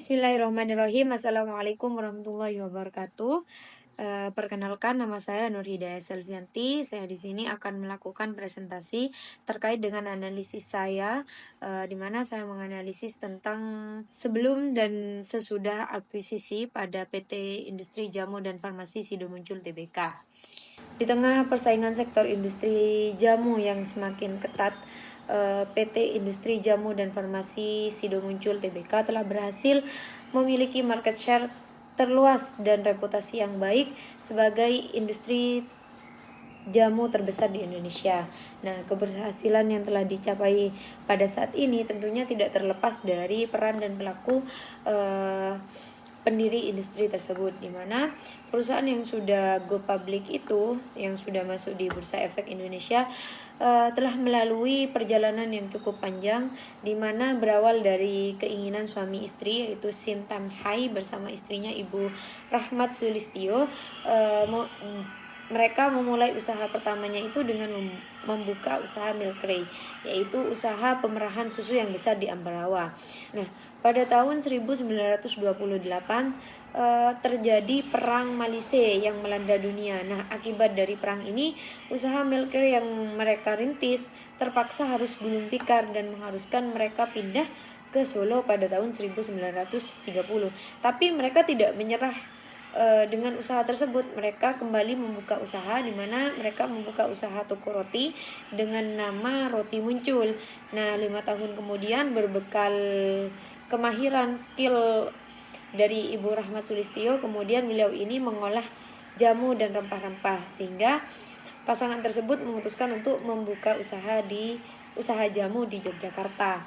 Bismillahirrahmanirrahim. Assalamualaikum warahmatullahi wabarakatuh. Perkenalkan, nama saya Nur Hidayah Selvianti. Saya di sini akan melakukan presentasi terkait dengan analisis saya, di mana saya menganalisis tentang sebelum dan sesudah akuisisi pada PT Industri Jamu dan Farmasi Sido Muncul Tbk. Di tengah persaingan sektor industri jamu yang semakin ketat, PT Industri Jamu dan Farmasi Sido Muncul Tbk telah berhasil memiliki market share terluas dan reputasi yang baik sebagai industri jamu terbesar di Indonesia. Nah, keberhasilan yang telah dicapai pada saat ini tentunya tidak terlepas dari peran dan pelaku pendiri industri tersebut, di mana perusahaan yang sudah go public itu, yang sudah masuk di Bursa Efek Indonesia, telah melalui perjalanan yang cukup panjang, di mana berawal dari keinginan suami istri, yaitu Sim Tam Hai bersama istrinya Ibu Rahmat Sulistyo. Mereka memulai usaha pertamanya itu dengan membuka usaha Milkray, yaitu usaha pemerahan susu yang besar di Ambarawa. Nah, pada tahun 1928 terjadi perang Malise yang melanda dunia. Nah, akibat dari perang ini, usaha Milkray yang mereka rintis terpaksa harus gulung tikar dan mengharuskan mereka pindah ke Solo pada tahun 1930. Tapi mereka tidak menyerah dengan usaha tersebut. Mereka kembali membuka usaha, di mana mereka membuka usaha toko roti dengan nama Roti Muncul. Nah, 5 tahun kemudian, berbekal kemahiran skill dari Ibu Rahmat Sulistyo, kemudian beliau ini mengolah jamu dan rempah-rempah, sehingga pasangan tersebut memutuskan untuk membuka usaha jamu di Yogyakarta.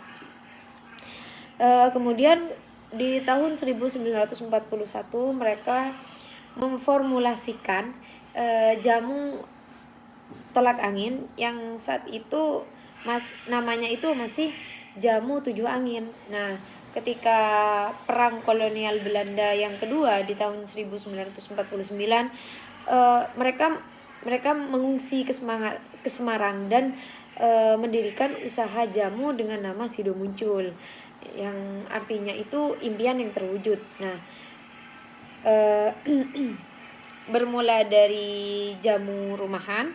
Kemudian di tahun 1941 mereka memformulasikan jamu tolak angin yang saat itu namanya itu masih jamu 7 angin. Nah, ketika perang kolonial Belanda yang kedua di tahun 1949, mereka mengungsi ke Semarang dan mendirikan usaha jamu dengan nama Sido Muncul, yang artinya itu impian yang terwujud. Nah, bermula dari jamu rumahan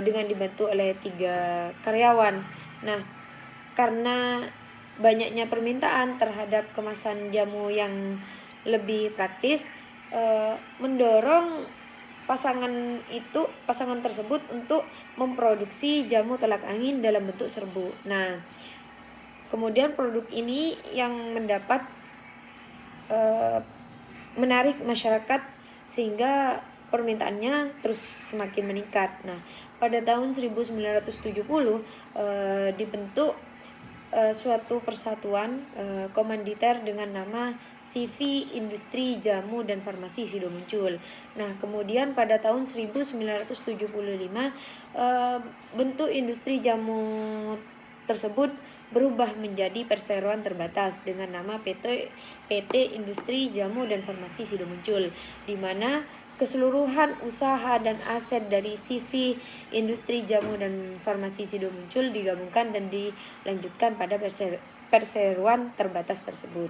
dengan dibantu oleh 3 karyawan. Nah, karena banyaknya permintaan terhadap kemasan jamu yang lebih praktis, mendorong pasangan tersebut untuk memproduksi jamu tolak angin dalam bentuk serbuk. Nah, kemudian produk ini yang menarik masyarakat sehingga permintaannya terus semakin meningkat. Nah, pada tahun 1970 dibentuk suatu persatuan komanditer dengan nama CV Industri Jamu dan Farmasi Sido Muncul. Nah, kemudian pada tahun 1975 bentuk industri jamu tersebut berubah menjadi perseroan terbatas dengan nama PT Industri Jamu dan Farmasi Sido Muncul, di mana keseluruhan usaha dan aset dari CV Industri Jamu dan Farmasi Sido Muncul digabungkan dan dilanjutkan pada perseroan terbatas tersebut.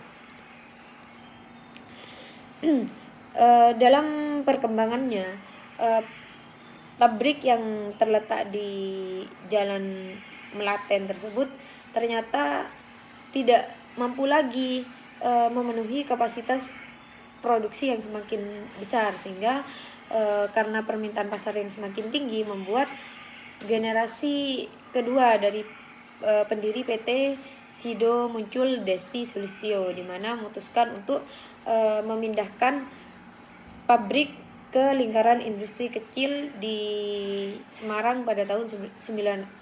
Dalam perkembangannya, pabrik yang terletak di Jalan Melaten tersebut ternyata tidak mampu lagi memenuhi kapasitas produksi yang semakin besar, sehingga karena permintaan pasar yang semakin tinggi membuat generasi kedua dari pendiri PT Sido Muncul, Desti Sulistyo, di mana memutuskan untuk memindahkan pabrik ke lingkaran industri kecil di Semarang pada tahun 1984.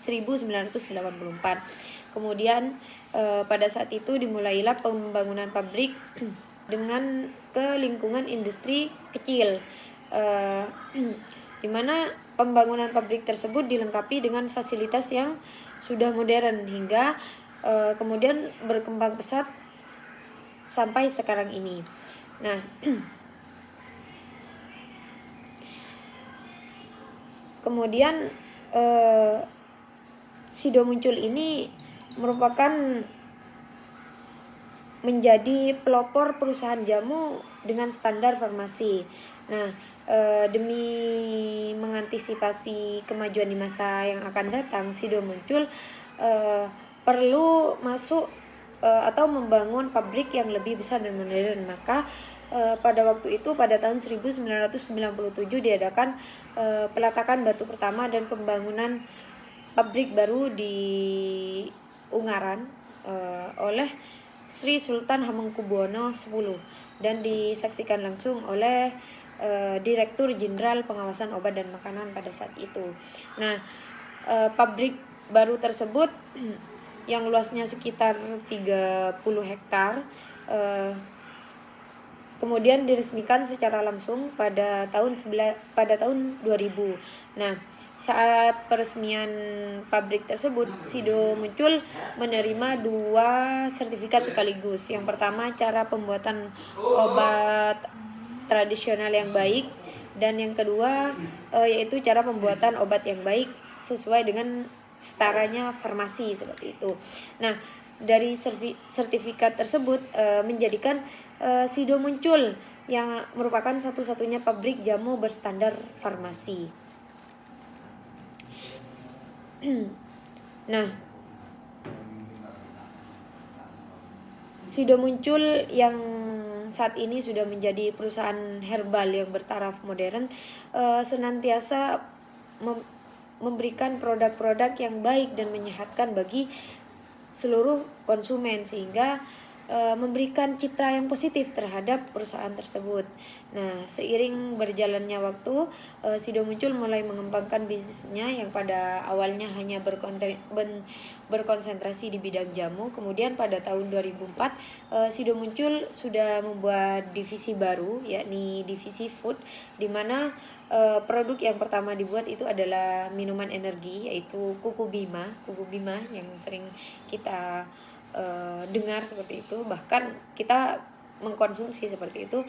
Kemudian pada saat itu dimulailah pembangunan pabrik dengan ke lingkungan industri kecil, di mana pembangunan pabrik tersebut dilengkapi dengan fasilitas yang sudah modern hingga kemudian berkembang pesat sampai sekarang ini. Nah, kemudian Sido Muncul ini merupakan menjadi pelopor perusahaan jamu dengan standar farmasi. Nah, demi mengantisipasi kemajuan di masa yang akan datang, Sido Muncul perlu masuk atau membangun pabrik yang lebih besar dan modern. Maka pada waktu itu, pada tahun 1997 diadakan peletakan batu pertama dan pembangunan pabrik baru di Ungaran oleh Sri Sultan Hamengkubuwono X dan disaksikan langsung oleh Direktur Jenderal Pengawasan Obat dan Makanan pada saat itu. Nah, pabrik baru tersebut yang luasnya sekitar 30 hektar kemudian diresmikan secara langsung pada tahun 2000. Nah, saat peresmian pabrik tersebut, Sido Muncul menerima 2 sertifikat sekaligus. Yang pertama, cara pembuatan obat tradisional yang baik, dan yang kedua yaitu cara pembuatan obat yang baik sesuai dengan setaranya farmasi, seperti itu. Nah, dari sertifikat tersebut menjadikan Sido Muncul yang merupakan satu-satunya pabrik jamu berstandar farmasi. Nah, Sido Muncul yang saat ini sudah menjadi perusahaan herbal yang bertaraf modern senantiasa memberikan produk-produk yang baik dan menyehatkan bagi seluruh konsumen, sehingga memberikan citra yang positif terhadap perusahaan tersebut. Nah, seiring berjalannya waktu, Sido Muncul mulai mengembangkan bisnisnya yang pada awalnya hanya berkonsentrasi di bidang jamu. Kemudian pada tahun 2004, Sido Muncul sudah membuat divisi baru, yakni divisi food, di mana produk yang pertama dibuat itu adalah minuman energi, yaitu Kuku Bima yang sering kita dengar seperti itu, bahkan kita mengkonsumsi seperti itu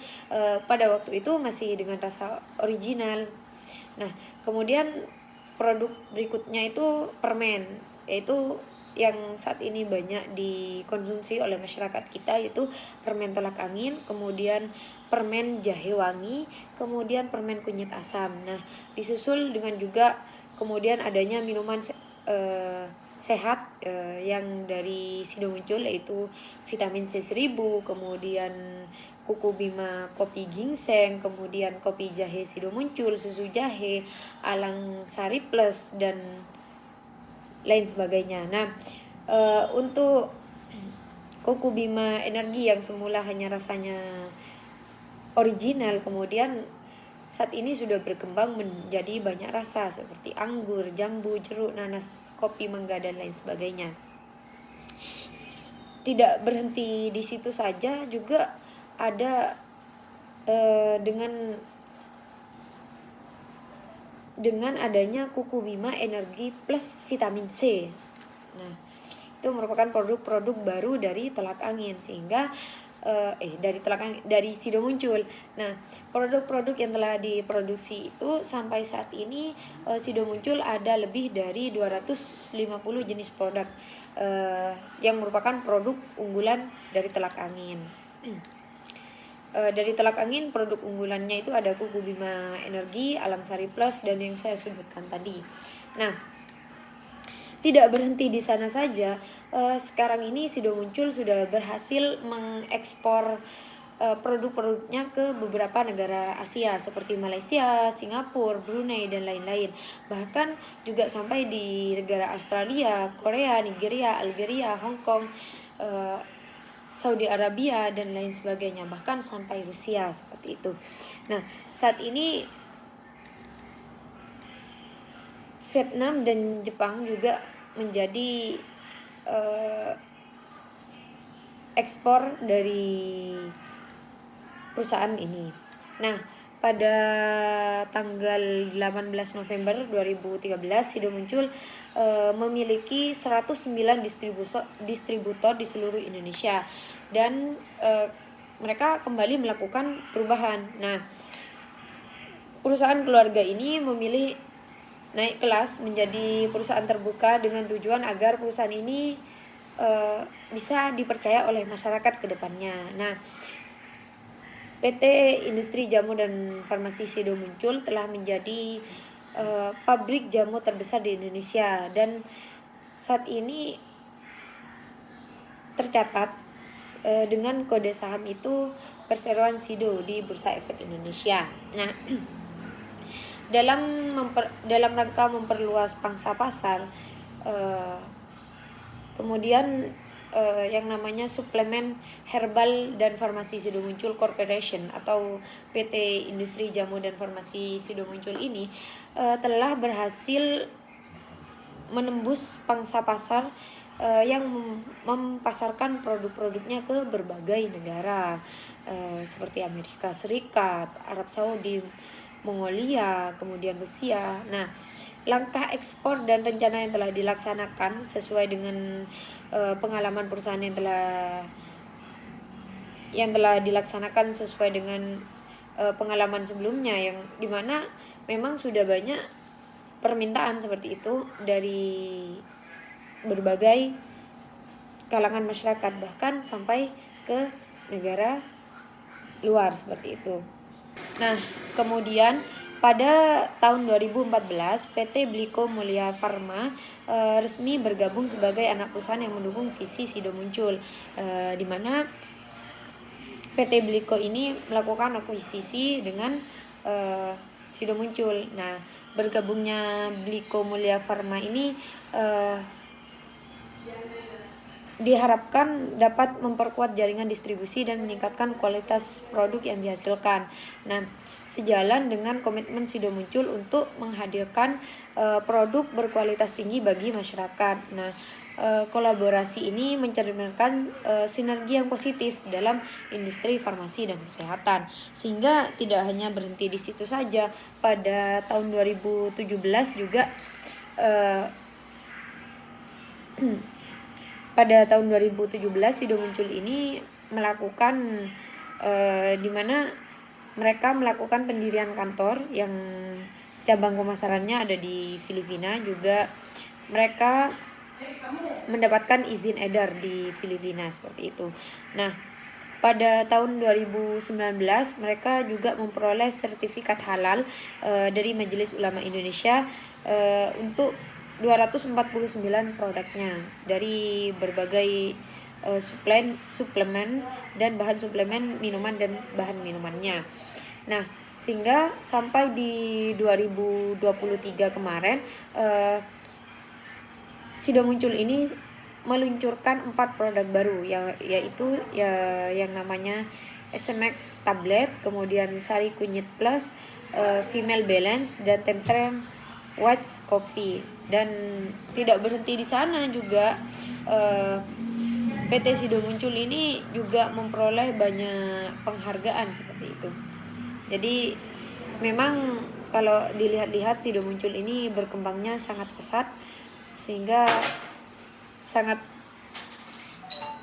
pada waktu itu masih dengan rasa original. Nah, kemudian produk berikutnya itu permen, yaitu yang saat ini banyak dikonsumsi oleh masyarakat kita, yaitu permen tolak angin, kemudian permen jahe wangi, kemudian permen kunyit asam. Nah, disusul dengan juga kemudian adanya minuman sehat yang dari Sido Muncul, yaitu vitamin C1000, kemudian Kuku Bima kopi ginseng, kemudian kopi jahe Sido Muncul, susu jahe, Alang Sari Plus, dan lain sebagainya. Nah, untuk Kuku Bima energi yang semula hanya rasanya original, kemudian saat ini sudah berkembang menjadi banyak rasa seperti anggur, jambu, jeruk, nanas, kopi, mangga, dan lain sebagainya. Tidak berhenti di situ saja, juga ada dengan adanya Kuku Bima energi plus vitamin C. Nah, itu merupakan produk-produk baru dari Telak Angin, sehingga dari Sido Muncul. Nah, produk-produk yang telah diproduksi itu sampai saat ini Sido Muncul ada lebih dari 250 jenis produk yang merupakan produk unggulan dari Telak Angin. Dari Telak Angin, produk unggulannya itu ada Kuku Bima Energi, Alang Sari Plus, dan yang saya sebutkan tadi. Nah, tidak berhenti di sana saja, sekarang ini Sido Muncul sudah berhasil mengekspor produk-produknya ke beberapa negara Asia seperti Malaysia, Singapura, Brunei, dan lain-lain. Bahkan juga sampai di negara Australia, Korea, Nigeria, Algeria, Hong Kong, Saudi Arabia, dan lain sebagainya, bahkan sampai Rusia, seperti itu. Nah, saat ini Vietnam dan Jepang juga menjadi ekspor dari perusahaan ini. Nah, pada tanggal 18 November 2013, Sido Muncul memiliki 109 distributor di seluruh Indonesia, dan mereka kembali melakukan perubahan. Nah, perusahaan keluarga ini memilih naik kelas menjadi perusahaan terbuka dengan tujuan agar perusahaan ini bisa dipercaya oleh masyarakat ke depannya. Nah, PT Industri Jamu dan Farmasi Sido Muncul telah menjadi pabrik jamu terbesar di Indonesia, dan saat ini tercatat dengan kode saham itu perseroan Sido di Bursa Efek Indonesia. Nah, dalam rangka memperluas pangsa pasar, kemudian yang namanya suplemen herbal dan farmasi Sido Muncul Corporation atau PT Industri Jamu dan Farmasi Sido Muncul ini telah berhasil menembus pangsa pasar yang mempasarkan produk-produknya ke berbagai negara seperti Amerika Serikat, Arab Saudi, Mongolia, kemudian Rusia. Nah, langkah ekspor dan rencana yang telah dilaksanakan sesuai dengan pengalaman perusahaan yang telah dilaksanakan sesuai dengan pengalaman sebelumnya, yang dimana memang sudah banyak permintaan seperti itu dari berbagai kalangan masyarakat, bahkan sampai ke negara luar seperti itu. Nah, kemudian pada tahun 2014 PT Bliko Mulia Pharma resmi bergabung sebagai anak perusahaan yang mendukung visi Sido Muncul, di mana PT Bliko ini melakukan akuisisi dengan Sido Muncul. Nah, bergabungnya Bliko Mulia Pharma ini diharapkan dapat memperkuat jaringan distribusi dan meningkatkan kualitas produk yang dihasilkan. Nah, sejalan dengan komitmen Sido Muncul untuk menghadirkan produk berkualitas tinggi bagi masyarakat. Nah, kolaborasi ini mencerminkan sinergi yang positif dalam industri farmasi dan kesehatan, sehingga tidak hanya berhenti di situ saja. Pada tahun 2017 juga pada tahun 2017 Sido Muncul ini melakukan di mana mereka melakukan pendirian kantor yang cabang pemasarannya ada di Filipina. Juga mereka mendapatkan izin edar di Filipina seperti itu. Nah, pada tahun 2019 mereka juga memperoleh sertifikat halal dari Majelis Ulama Indonesia untuk 249 produknya dari berbagai suplemen dan bahan suplemen minuman dan bahan minumannya. Nah, sehingga sampai di 2023 kemarin Sido Muncul ini meluncurkan 4 produk baru, yaitu yang namanya SMX tablet, kemudian Sari Kunyit Plus, Female Balance, dan Temtrem White Coffee. Dan tidak berhenti di sana juga, PT Sido Muncul ini juga memperoleh banyak penghargaan seperti itu. Jadi memang kalau dilihat-lihat Sido Muncul ini berkembangnya sangat pesat, sehingga sangat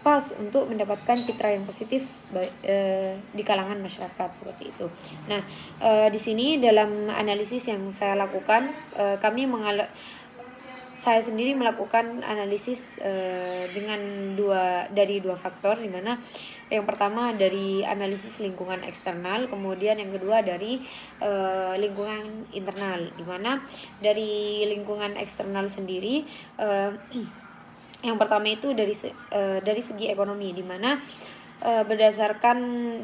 pas untuk mendapatkan citra yang positif di kalangan masyarakat seperti itu. Nah, di sini dalam analisis yang saya lakukan, saya sendiri melakukan analisis dengan dua faktor, di mana yang pertama dari analisis lingkungan eksternal, kemudian yang kedua dari lingkungan internal, di mana dari lingkungan eksternal sendiri yang pertama itu dari segi ekonomi, di mana berdasarkan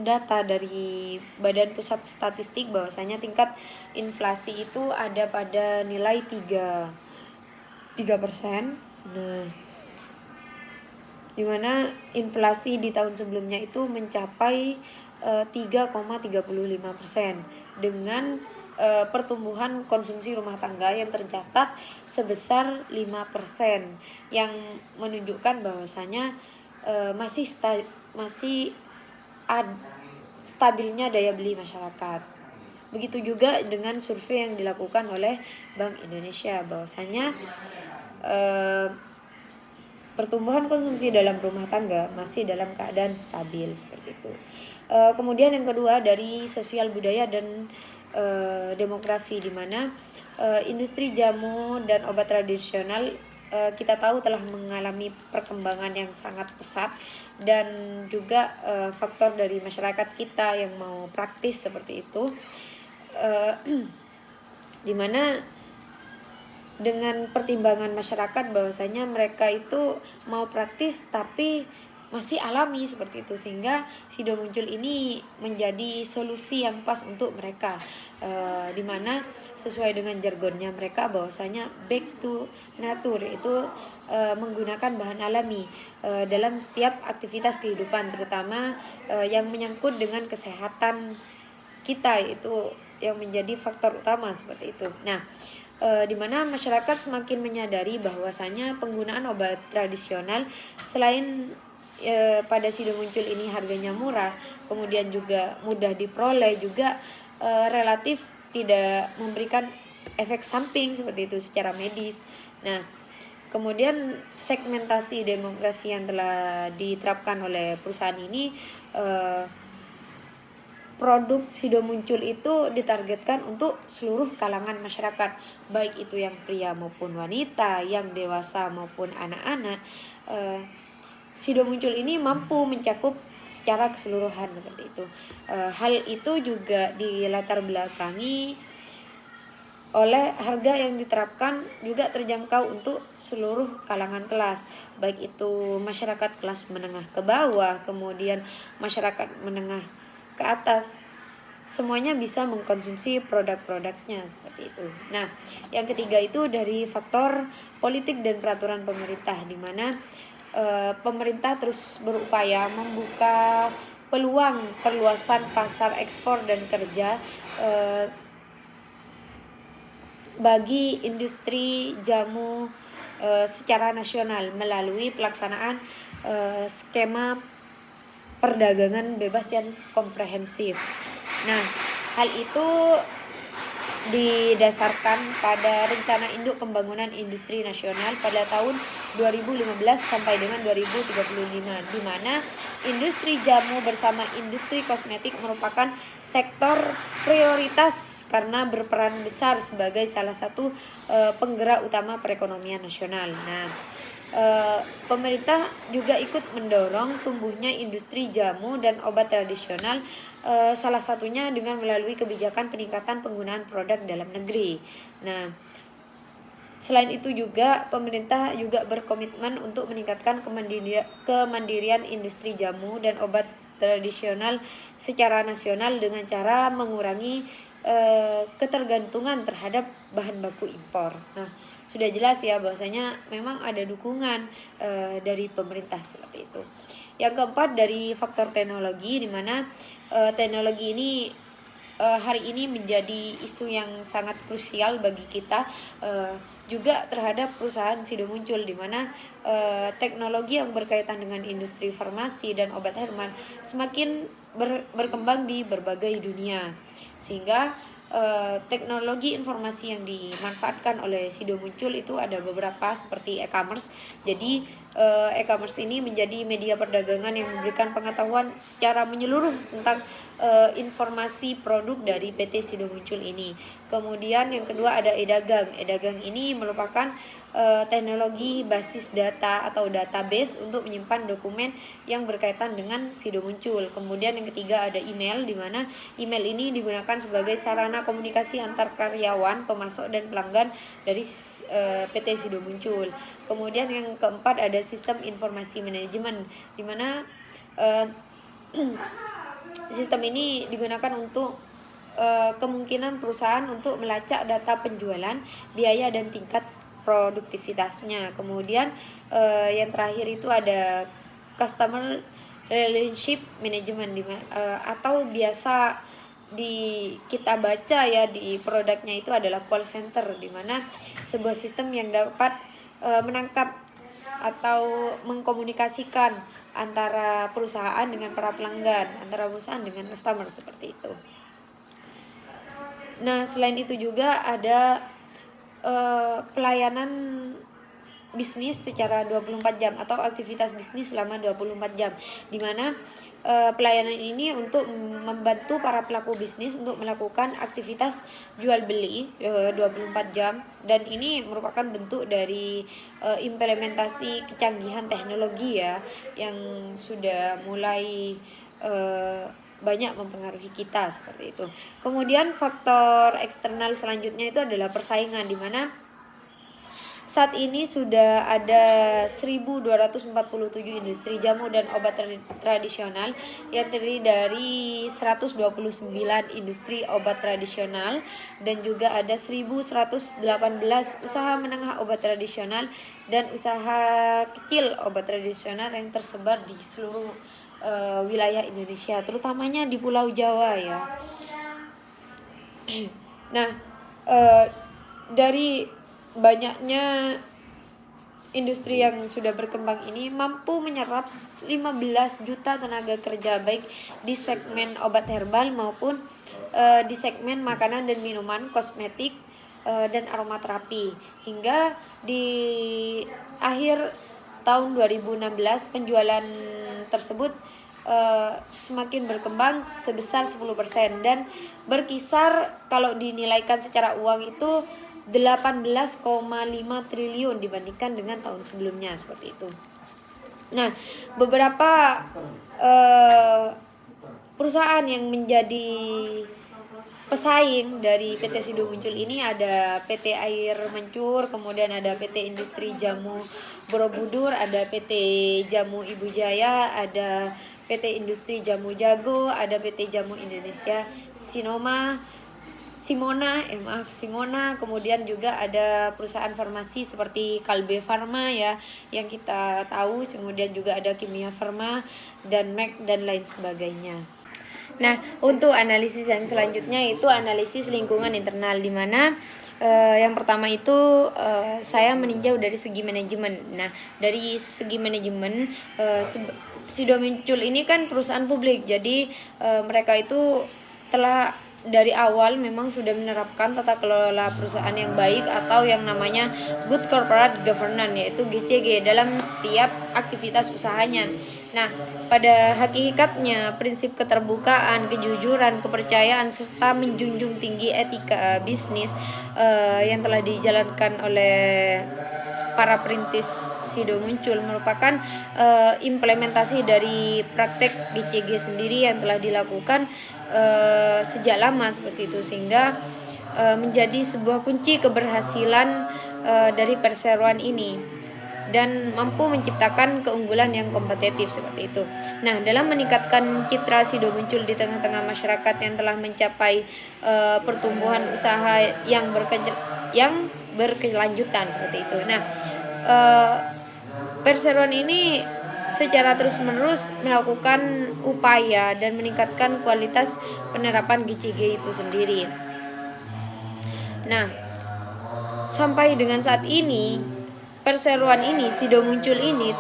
data dari Badan Pusat Statistik bahwasanya tingkat inflasi itu ada pada nilai 3%. Nah, di mana inflasi di tahun sebelumnya itu mencapai 3,35% dengan pertumbuhan konsumsi rumah tangga yang tercatat sebesar 5%, yang menunjukkan bahwasanya masih stabilnya daya beli masyarakat. Begitu juga dengan survei yang dilakukan oleh Bank Indonesia bahwasanya pertumbuhan konsumsi dalam rumah tangga masih dalam keadaan stabil seperti itu. Kemudian yang kedua dari sosial budaya dan demografi, di mana industri jamu dan obat tradisional kita tahu telah mengalami perkembangan yang sangat pesat, dan juga faktor dari masyarakat kita yang mau praktis seperti itu, dimana dengan pertimbangan masyarakat bahwasanya mereka itu mau praktis tapi masih alami seperti itu, sehingga Sido Muncul ini menjadi solusi yang pas untuk mereka, dimana sesuai dengan jargonnya mereka bahwasanya back to nature, yaitu menggunakan bahan alami dalam setiap aktivitas kehidupan, terutama yang menyangkut dengan kesehatan kita, itu yang menjadi faktor utama seperti itu. Nah, di mana masyarakat semakin menyadari bahwasanya penggunaan obat tradisional selain pada Sido Muncul ini harganya murah, kemudian juga mudah diperoleh, juga relatif tidak memberikan efek samping seperti itu secara medis. Nah, kemudian segmentasi demografi yang telah diterapkan oleh perusahaan ini, produk Sido Muncul itu ditargetkan untuk seluruh kalangan masyarakat, baik itu yang pria maupun wanita, yang dewasa maupun anak-anak. Sido Muncul ini mampu mencakup secara keseluruhan seperti itu. Hal itu juga dilatar belakangi oleh harga yang diterapkan juga terjangkau untuk seluruh kalangan kelas, baik itu masyarakat kelas menengah ke bawah, kemudian masyarakat menengah ke atas, semuanya bisa mengkonsumsi produk-produknya seperti itu. Nah, yang ketiga itu dari faktor politik dan peraturan pemerintah, di mana pemerintah terus berupaya membuka peluang perluasan pasar ekspor dan kerja bagi industri jamu secara nasional melalui pelaksanaan skema perdagangan bebas yang komprehensif. Nah, hal itu didasarkan pada rencana induk pembangunan industri nasional pada tahun 2015 sampai dengan 2035, di mana industri jamu bersama industri kosmetik merupakan sektor prioritas karena berperan besar sebagai salah satu penggerak utama perekonomian nasional. Nah, pemerintah juga ikut mendorong tumbuhnya industri jamu dan obat tradisional, salah satunya dengan melalui kebijakan peningkatan penggunaan produk dalam negeri. Nah, selain itu juga pemerintah juga berkomitmen untuk meningkatkan kemandirian industri jamu dan obat tradisional secara nasional dengan cara mengurangi ketergantungan terhadap bahan baku impor. Nah, sudah jelas ya bahwasanya memang ada dukungan dari pemerintah seperti itu. Yang keempat dari faktor teknologi, di mana teknologi ini hari ini menjadi isu yang sangat krusial bagi kita, juga terhadap perusahaan Sido Muncul, di mana teknologi yang berkaitan dengan industri farmasi dan obat herbal semakin berkembang di berbagai dunia, sehingga teknologi informasi yang dimanfaatkan oleh Sido Muncul itu ada beberapa seperti e-commerce. Jadi e-commerce ini menjadi media perdagangan yang memberikan pengetahuan secara menyeluruh tentang informasi produk dari PT Sido Muncul ini. Kemudian yang kedua ada e-dagang. E-dagang ini merupakan teknologi basis data atau database untuk menyimpan dokumen yang berkaitan dengan Sido Muncul. Kemudian yang ketiga ada email, di mana email ini digunakan sebagai sarana komunikasi antar karyawan, pemasok dan pelanggan dari PT Sido Muncul. Kemudian yang keempat ada sistem informasi manajemen, di mana sistem ini digunakan untuk kemungkinan perusahaan untuk melacak data penjualan, biaya dan tingkat produktivitasnya. Kemudian yang terakhir itu ada customer relationship management, atau biasa kita baca ya di produknya itu adalah call center, di mana sebuah sistem yang dapat menangkap atau mengkomunikasikan antara perusahaan dengan para pelanggan, antara perusahaan dengan customer seperti itu. Nah, selain itu juga ada pelayanan bisnis secara 24 jam atau aktivitas bisnis selama 24 jam, di mana pelayanan ini untuk membantu para pelaku bisnis untuk melakukan aktivitas jual beli 24 jam, dan ini merupakan bentuk dari implementasi kecanggihan teknologi ya yang sudah mulai banyak mempengaruhi kita seperti itu. Kemudian faktor eksternal selanjutnya itu adalah persaingan, di mana saat ini sudah ada 1247 industri jamu dan obat tradisional yang terdiri dari 129 industri obat tradisional, dan juga ada 1118 usaha menengah obat tradisional dan usaha kecil obat tradisional yang tersebar di seluruh wilayah Indonesia, terutamanya di Pulau Jawa ya. Nah, dari banyaknya industri yang sudah berkembang ini mampu menyerap 15 juta tenaga kerja, baik di segmen obat herbal maupun di segmen makanan dan minuman, kosmetik, dan aromaterapi. Hingga di akhir tahun 2016 penjualan tersebut semakin berkembang sebesar 10% dan berkisar kalau dinilaikan secara uang itu 18,5 triliun dibandingkan dengan tahun sebelumnya seperti itu. Nah, beberapa perusahaan yang menjadi pesaing dari PT Sido Muncul ini ada PT Air Mancur, kemudian ada PT Industri Jamu Borobudur, ada PT Jamu Ibu Jaya, ada PT Industri Jamu Jago, ada PT Jamu Indonesia Simona, kemudian juga ada perusahaan farmasi seperti Kalbe Farma ya yang kita tahu, kemudian juga ada Kimia Farma dan Mac dan lain sebagainya. Nah, untuk analisis yang selanjutnya itu analisis lingkungan internal, di mana yang pertama itu saya meninjau dari segi manajemen. Nah, dari segi manajemen Sido Muncul ini kan perusahaan publik, jadi mereka itu telah dari awal memang sudah menerapkan tata kelola perusahaan yang baik atau yang namanya Good Corporate Governance, yaitu GCG, dalam setiap aktivitas usahanya. Nah, pada hakikatnya prinsip keterbukaan, kejujuran, kepercayaan, serta menjunjung tinggi etika bisnis yang telah dijalankan oleh para perintis Sido Muncul merupakan implementasi dari praktek GCG sendiri yang telah dilakukan sejak lama seperti itu, sehingga menjadi sebuah kunci keberhasilan dari perseroan ini dan mampu menciptakan keunggulan yang kompetitif seperti itu. Nah, dalam meningkatkan citra Sido Muncul di tengah-tengah masyarakat yang telah mencapai pertumbuhan usaha yang berkelanjutan seperti itu. Nah, perseroan ini secara terus-menerus melakukan upaya dan meningkatkan kualitas penerapan GCG itu sendiri. Nah, sampai dengan saat ini perseroan ini, Sido Muncul ini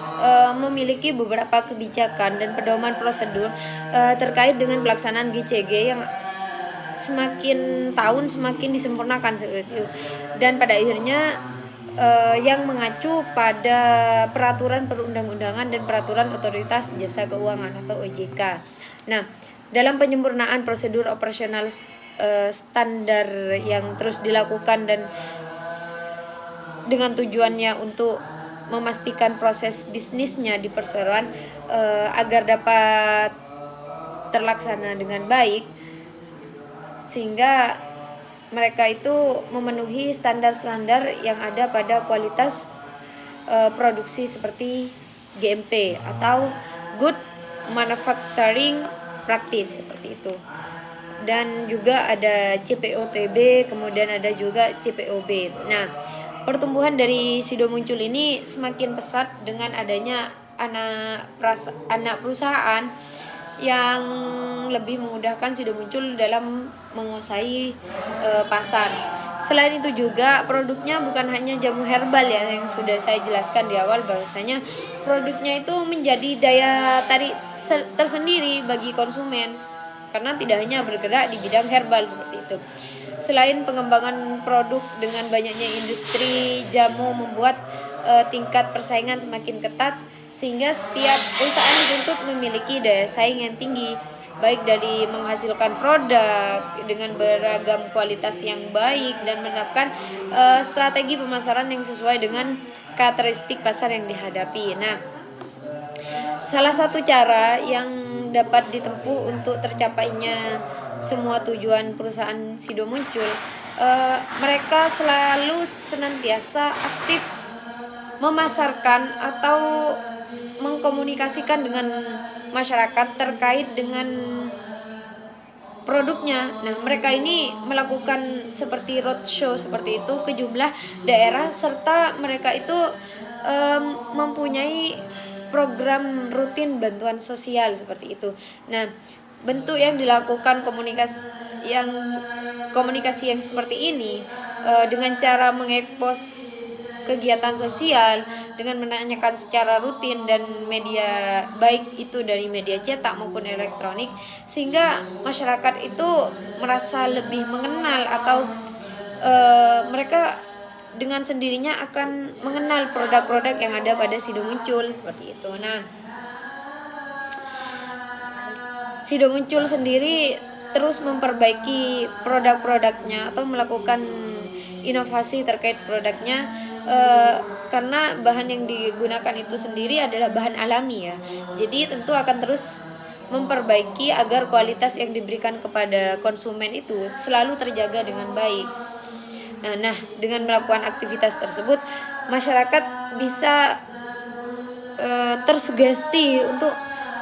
memiliki beberapa kebijakan dan pedoman prosedur terkait dengan pelaksanaan GCG yang semakin tahun semakin disempurnakan seperti itu, dan pada akhirnya yang mengacu pada peraturan perundang-undangan dan peraturan otoritas jasa keuangan atau OJK. Nah, dalam penyempurnaan prosedur operasional standar yang terus dilakukan dan dengan tujuannya untuk memastikan proses bisnisnya di perseroan agar dapat terlaksana dengan baik, sehingga mereka itu memenuhi standar-standar yang ada pada kualitas produksi seperti GMP atau Good Manufacturing Practice seperti itu. Dan juga ada CPOTB, kemudian ada juga CPOB. Nah, pertumbuhan dari Sido Muncul ini semakin pesat dengan adanya anak perusahaan yang lebih memudahkan Sido Muncul dalam menguasai pasar. Selain itu juga produknya bukan hanya jamu herbal ya, yang sudah saya jelaskan di awal bahwasanya produknya itu menjadi daya tarik tersendiri bagi konsumen karena tidak hanya bergerak di bidang herbal seperti itu. Selain pengembangan produk dengan banyaknya industri jamu membuat tingkat persaingan semakin ketat, sehingga setiap perusahaan dituntut memiliki daya saing yang tinggi, baik dari menghasilkan produk dengan beragam kualitas yang baik dan menerapkan strategi pemasaran yang sesuai dengan karakteristik pasar yang dihadapi. Nah, salah satu cara yang dapat ditempuh untuk tercapainya semua tujuan perusahaan Sido Muncul, mereka selalu senantiasa aktif memasarkan atau mengkomunikasikan dengan masyarakat terkait dengan produknya. Nah, mereka ini melakukan seperti roadshow seperti itu ke jumlah daerah, serta mereka itu mempunyai program rutin bantuan sosial seperti itu. Nah, bentuk yang dilakukan komunikasi yang seperti ini dengan cara mengekspos kegiatan sosial dengan menanyakan secara rutin dan media, baik itu dari media cetak maupun elektronik, sehingga masyarakat itu merasa lebih mengenal atau mereka dengan sendirinya akan mengenal produk-produk yang ada pada Sido Muncul seperti itu. Nah, Sido Muncul sendiri terus memperbaiki produk-produknya atau melakukan inovasi terkait produknya, karena bahan yang digunakan itu sendiri adalah bahan alami ya. Jadi tentu akan terus memperbaiki agar kualitas yang diberikan kepada konsumen itu selalu terjaga dengan baik. Nah, dengan melakukan aktivitas tersebut, masyarakat bisa tersugesti untuk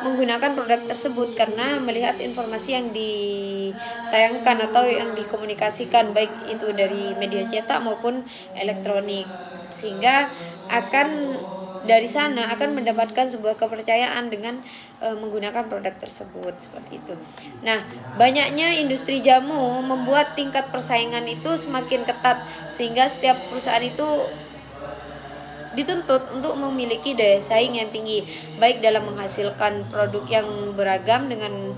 menggunakan produk tersebut karena melihat informasi yang ditayangkan atau yang dikomunikasikan, baik itu dari media cetak maupun elektronik, sehingga dari sana akan mendapatkan sebuah kepercayaan dengan menggunakan produk tersebut seperti itu. Nah, banyaknya industri jamu membuat tingkat persaingan itu semakin ketat, sehingga setiap perusahaan itu dituntut untuk memiliki daya saing yang tinggi, baik dalam menghasilkan produk yang beragam dengan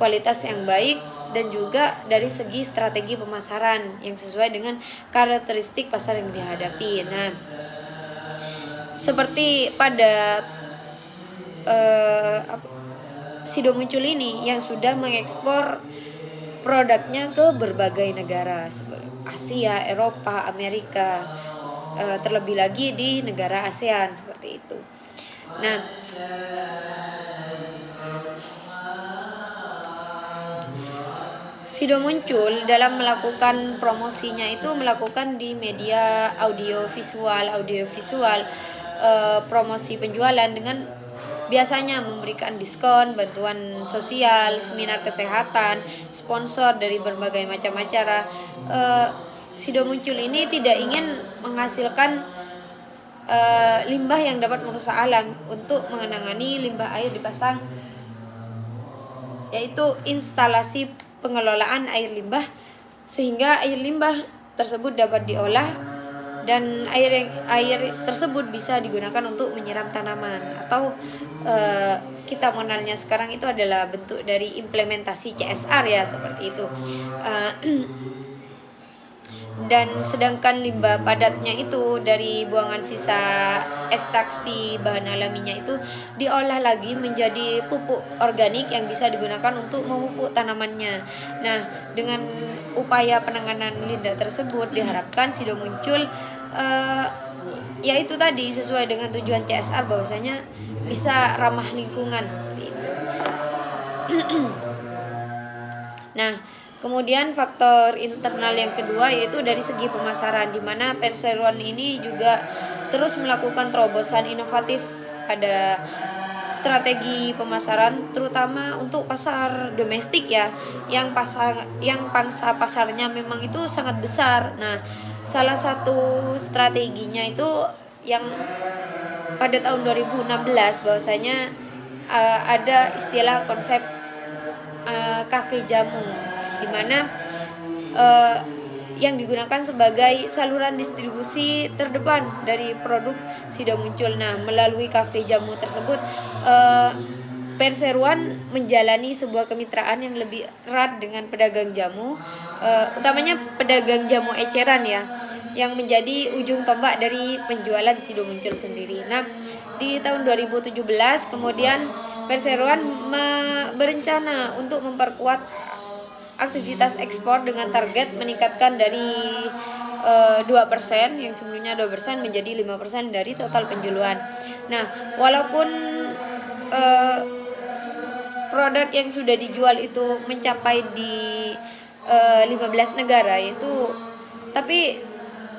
kualitas yang baik, dan juga dari segi strategi pemasaran yang sesuai dengan karakteristik pasar yang dihadapi. Nah, seperti pada Sido Muncul ini yang sudah mengekspor produknya ke berbagai negara seperti Asia, Eropa, Amerika, terlebih lagi di negara ASEAN seperti itu. Nah, Sido Muncul dalam melakukan promosinya itu melakukan di media audiovisual, promosi penjualan dengan biasanya memberikan diskon, bantuan sosial, seminar kesehatan, sponsor dari berbagai macam acara. Sido Muncul ini tidak ingin menghasilkan limbah yang dapat merusak alam. Untuk menangani limbah air dipasang yaitu instalasi pengelolaan air limbah, sehingga air limbah tersebut dapat diolah dan air tersebut bisa digunakan untuk menyiram tanaman, atau kita mengenalnya sekarang itu adalah bentuk dari implementasi CSR ya seperti itu. Dan sedangkan limbah padatnya itu dari buangan sisa ekstraksi bahan alaminya itu diolah lagi menjadi pupuk organik yang bisa digunakan untuk memupuk tanamannya. Nah, dengan upaya penanganan limbah tersebut diharapkan Sido Muncul yaitu tadi sesuai dengan tujuan CSR, bahwasanya bisa ramah lingkungan seperti itu. Nah, kemudian faktor internal yang kedua yaitu dari segi pemasaran, di mana perseroan ini juga terus melakukan terobosan inovatif pada strategi pemasaran, terutama untuk pasar domestik ya, yang pangsa pasarnya memang itu sangat besar. Nah, salah satu strateginya itu yang pada tahun 2016 bahwasanya ada istilah konsep kafe jamu, di mana yang digunakan sebagai saluran distribusi terdepan dari produk Sido Muncul. Nah, melalui kafe jamu tersebut perseroan menjalani sebuah kemitraan yang lebih erat dengan pedagang jamu, utamanya pedagang jamu eceran ya, yang menjadi ujung tombak dari penjualan Sido Muncul sendiri. Nah, di tahun 2017 kemudian perseroan berencana untuk memperkuat aktivitas ekspor dengan target meningkatkan dari 2% yang sebelumnya 2% menjadi 5% dari total penjualan. Nah, walaupun produk yang sudah dijual itu mencapai di 15 negara itu, tapi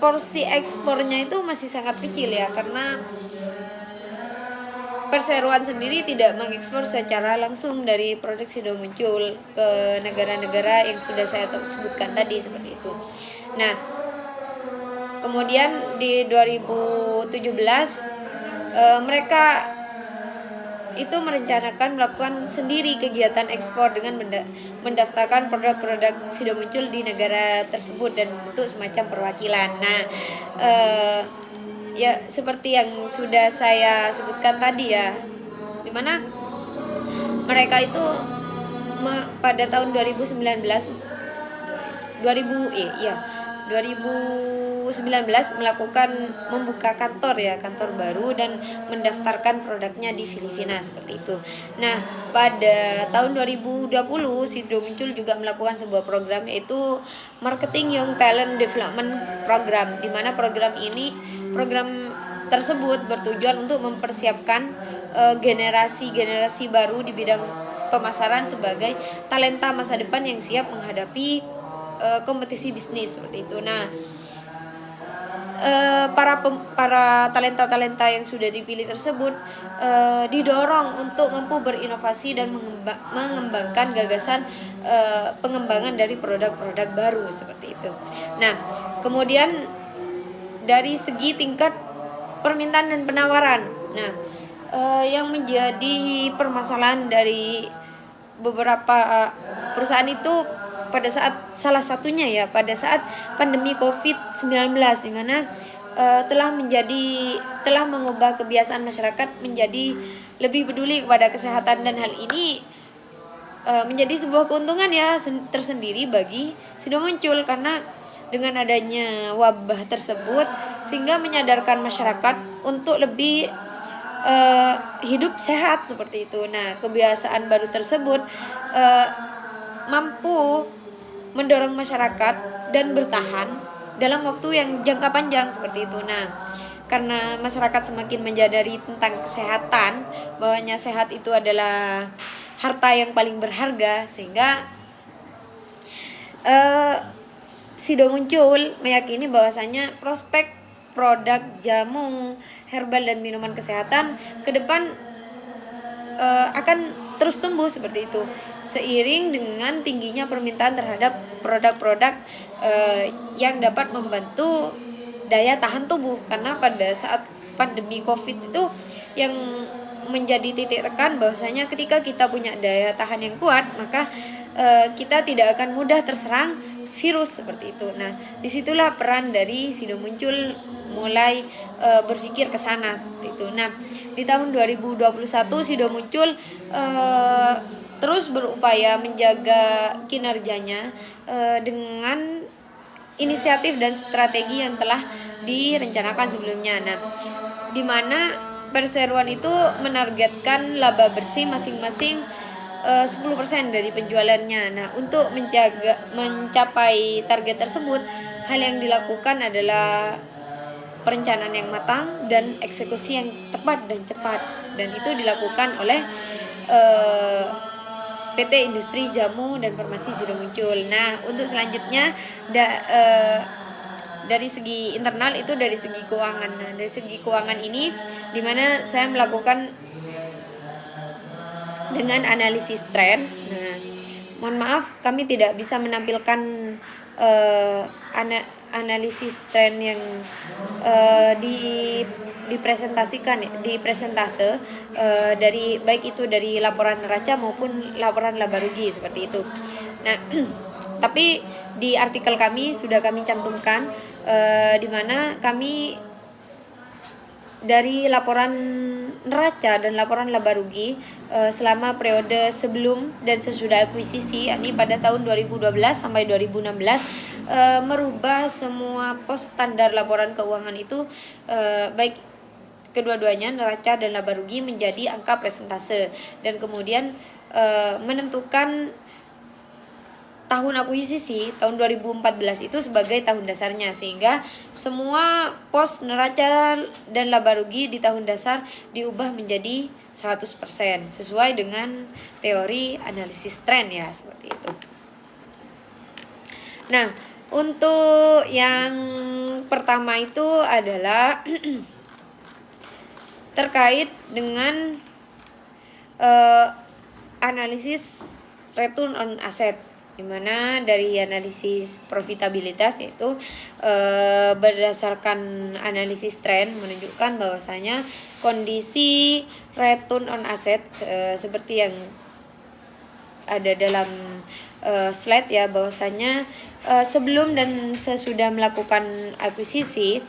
porsi ekspornya itu masih sangat kecil ya, karena perseroan sendiri tidak mengekspor secara langsung dari produk Sido Muncul ke negara-negara yang sudah saya sebutkan tadi seperti itu. Nah, kemudian di 2017 mereka itu merencanakan melakukan sendiri kegiatan ekspor dengan mendaftarkan produk-produk Sido Muncul di negara tersebut dan membentuk semacam perwakilan. Nah, ya seperti yang sudah saya sebutkan tadi ya, dimana mereka itu pada tahun 2019 membuka kantor baru dan mendaftarkan produknya di Filipina seperti itu. Nah, pada tahun 2020 Sido Muncul juga melakukan sebuah program, yaitu Marketing Young Talent Development Program, di mana program tersebut bertujuan untuk mempersiapkan generasi baru di bidang pemasaran sebagai talenta masa depan yang siap menghadapi kompetisi bisnis seperti itu. Nah, para talenta yang sudah dipilih tersebut didorong untuk mampu berinovasi dan mengembangkan gagasan pengembangan dari produk-produk baru seperti itu. Nah, kemudian dari segi tingkat permintaan dan penawaran, nah yang menjadi permasalahan dari beberapa perusahaan itu pada saat pandemi COVID-19, di mana telah mengubah kebiasaan masyarakat menjadi lebih peduli kepada kesehatan, dan hal ini menjadi sebuah keuntungan ya tersendiri bagi Sido Muncul, karena dengan adanya wabah tersebut sehingga menyadarkan masyarakat untuk lebih hidup sehat seperti itu. Nah, kebiasaan baru tersebut mampu mendorong masyarakat dan bertahan dalam waktu yang jangka panjang seperti itu. Nah, karena masyarakat semakin menyadari tentang kesehatan, bahwanya sehat itu adalah harta yang paling berharga, sehingga Sido Muncul meyakini bahwasanya prospek produk jamu, herbal dan minuman kesehatan ke depan akan terus tumbuh seperti itu, seiring dengan tingginya permintaan terhadap produk-produk yang dapat membantu daya tahan tubuh. Karena pada saat pandemi COVID itu yang menjadi titik tekan bahwasanya ketika kita punya daya tahan yang kuat, maka kita tidak akan mudah terserang virus seperti itu. Nah, disitulah peran dari Sido Muncul mulai berpikir ke sana seperti itu. Nah, di tahun 2021 Sido Muncul terus berupaya menjaga kinerjanya dengan inisiatif dan strategi yang telah direncanakan sebelumnya. Nah, di mana perseroan itu menargetkan laba bersih masing-masing 10% dari penjualannya. Nah, untuk mencapai target tersebut, hal yang dilakukan adalah perencanaan yang matang dan eksekusi yang tepat dan cepat, dan itu dilakukan oleh PT Industri Jamu dan Farmasi Sido Muncul. Nah, untuk selanjutnya dari segi internal itu dari segi keuangan. Nah, dari segi keuangan ini di mana saya melakukan dengan analisis tren. Nah, mohon maaf kami tidak bisa menampilkan analisis tren yang dipresentasikan di presentase dari baik itu dari laporan neraca maupun laporan laba rugi seperti itu. Nah, tapi di artikel kami sudah kami cantumkan di mana kami dari laporan neraca dan laporan laba rugi selama periode sebelum dan sesudah akuisisi, yakni pada tahun 2012 sampai 2016, merubah semua pos standar laporan keuangan itu, baik kedua-duanya neraca dan laba rugi menjadi angka presentase, dan kemudian menentukan tahun akuisisi tahun 2014 itu sebagai tahun dasarnya, sehingga semua pos neraca dan laba rugi di tahun dasar diubah menjadi 100% sesuai dengan teori analisis tren ya, seperti itu. Nah, untuk yang pertama itu adalah terkait dengan analisis return on asset, dimana dari analisis profitabilitas yaitu berdasarkan analisis tren menunjukkan bahwasanya kondisi return on asset seperti yang ada dalam slide ya, bahwasanya sebelum dan sesudah melakukan akuisisi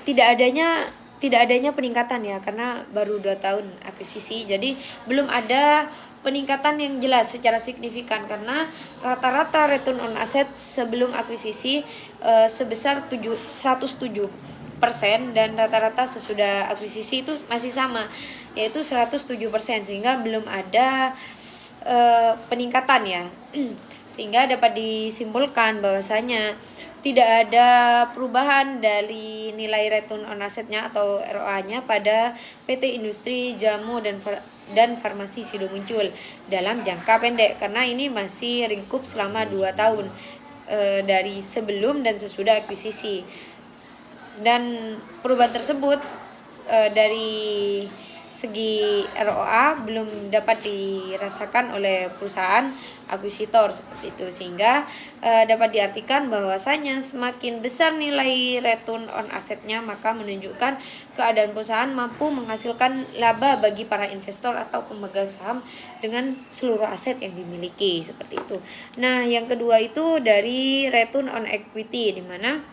tidak adanya peningkatan ya, karena baru 2 tahun akuisisi, jadi belum ada peningkatan yang jelas secara signifikan, karena rata-rata return on asset sebelum akuisisi sebesar 107%, dan rata-rata sesudah akuisisi itu masih sama, yaitu 107%, sehingga belum ada peningkatan ya. Sehingga dapat disimpulkan bahwasanya tidak ada perubahan dari nilai return on asset-nya atau ROA-nya pada PT Industri Jamu dan Farmasi Sido Muncul dalam jangka pendek, karena ini masih lingkup selama 2 tahun dari sebelum dan sesudah akuisisi. Dan perubahan tersebut dari segi ROA belum dapat dirasakan oleh perusahaan akuisitor, seperti itu, sehingga dapat diartikan bahwasanya semakin besar nilai return on assetnya, maka menunjukkan keadaan perusahaan mampu menghasilkan laba bagi para investor atau pemegang saham dengan seluruh aset yang dimiliki, seperti itu. Nah, yang kedua itu dari return on equity, di mana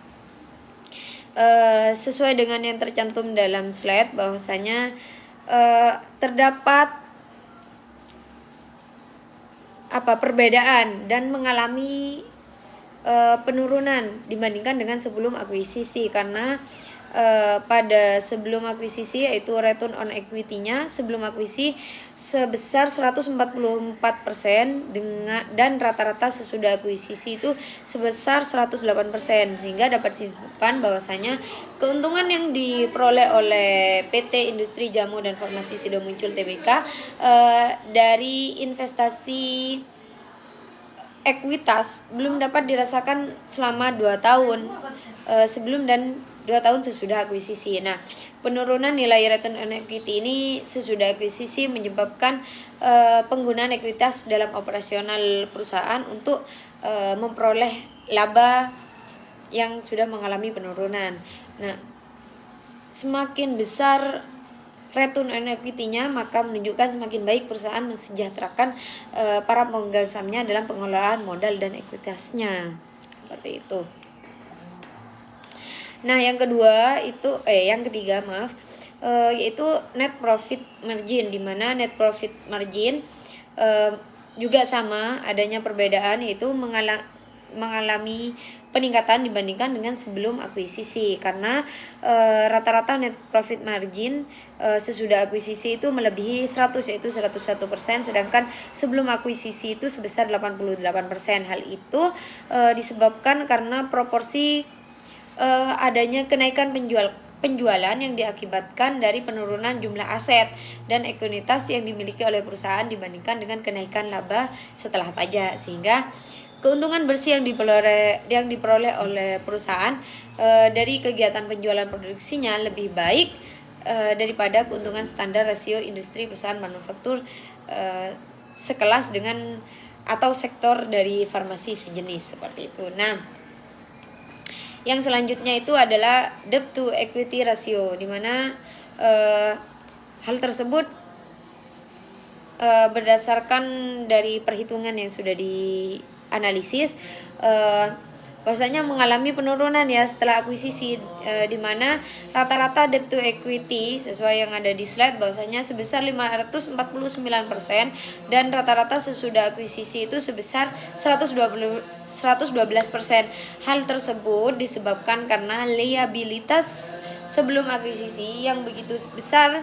sesuai dengan yang tercantum dalam slide bahwasanya terdapat perbedaan dan mengalami penurunan dibandingkan dengan sebelum akuisisi, karena pada sebelum akuisisi yaitu return on equity-nya sebelum akuisisi sebesar 144% dan rata-rata sesudah akuisisi itu sebesar 108%, sehingga dapat disimpulkan bahwasanya keuntungan yang diperoleh oleh PT Industri Jamu dan Farmasi Sido Muncul Tbk dari investasi ekuitas belum dapat dirasakan selama 2 tahun sebelum dan 2 tahun sesudah akuisisi. Nah, penurunan nilai return on equity ini sesudah akuisisi menyebabkan penggunaan ekuitas dalam operasional perusahaan untuk memperoleh laba yang sudah mengalami penurunan. Nah, semakin besar return on equity-nya, maka menunjukkan semakin baik perusahaan mensejahterakan para pemegang sahamnya dalam pengelolaan modal dan ekuitasnya, seperti itu. Nah, yang ketiga yaitu net profit margin, di mana net profit margin juga sama adanya perbedaan, yaitu mengalami peningkatan dibandingkan dengan sebelum akuisisi, karena rata-rata net profit margin sesudah akuisisi itu melebihi 100, yaitu 101%, sedangkan sebelum akuisisi itu sebesar 88%. Hal itu disebabkan karena proporsi adanya kenaikan penjualan yang diakibatkan dari penurunan jumlah aset dan ekuitas yang dimiliki oleh perusahaan dibandingkan dengan kenaikan laba setelah pajak, sehingga keuntungan bersih yang diperoleh oleh perusahaan dari kegiatan penjualan produksinya lebih baik daripada keuntungan standar rasio industri perusahaan manufaktur sekelas dengan atau sektor dari farmasi sejenis, seperti itu. Nah, yang selanjutnya itu adalah debt to equity ratio, di mana hal tersebut berdasarkan dari perhitungan yang sudah dianalisis bahwasanya mengalami penurunan ya setelah akuisisi, di mana rata-rata debt to equity sesuai yang ada di slide bahwasanya sebesar 549% dan rata-rata sesudah akuisisi itu sebesar 112%. Hal tersebut disebabkan karena liabilitas sebelum akuisisi yang begitu besar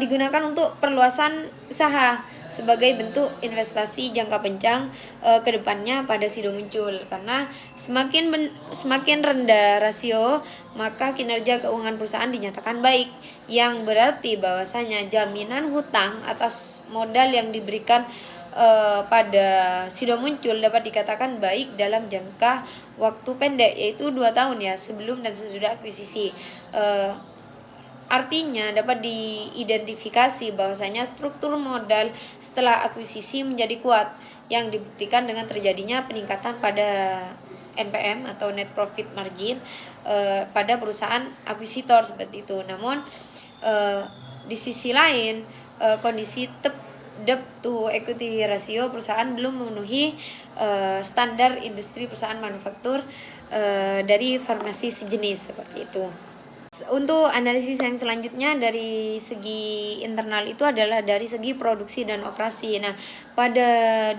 digunakan untuk perluasan usaha sebagai bentuk investasi jangka panjang ke depannya pada Sido Muncul. Karena semakin rendah rasio, maka kinerja keuangan perusahaan dinyatakan baik, yang berarti bahwasanya jaminan hutang atas modal yang diberikan pada Sido Muncul dapat dikatakan baik dalam jangka waktu pendek, yaitu 2 tahun ya, sebelum dan sesudah akuisisi. Artinya dapat diidentifikasi bahwasanya struktur modal setelah akuisisi menjadi kuat, yang dibuktikan dengan terjadinya peningkatan pada NPM atau net profit margin pada perusahaan akuisitor seperti itu. Namun di sisi lain kondisi debt to equity ratio perusahaan belum memenuhi standar industri perusahaan manufaktur dari farmasi sejenis seperti itu. Untuk analisis yang selanjutnya dari segi internal itu adalah dari segi produksi dan operasi. Nah, pada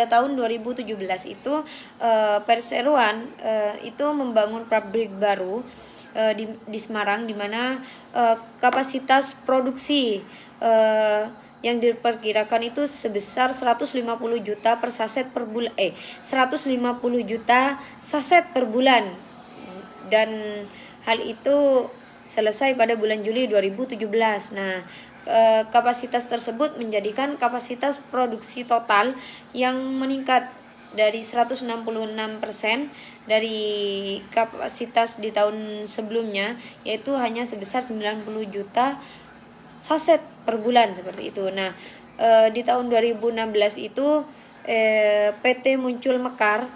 tahun 2017 itu Perseroan itu membangun pabrik baru di Semarang, di mana kapasitas produksi yang diperkirakan itu sebesar 150 juta per saset per bulan 150 juta saset per bulan, dan hal itu selesai pada bulan Juli 2017. Nah, kapasitas tersebut menjadikan kapasitas produksi total yang meningkat dari 166% dari kapasitas di tahun sebelumnya, yaitu hanya sebesar 90 juta saset per bulan seperti itu. Nah, di tahun 2016 itu PT Muncul Mekar,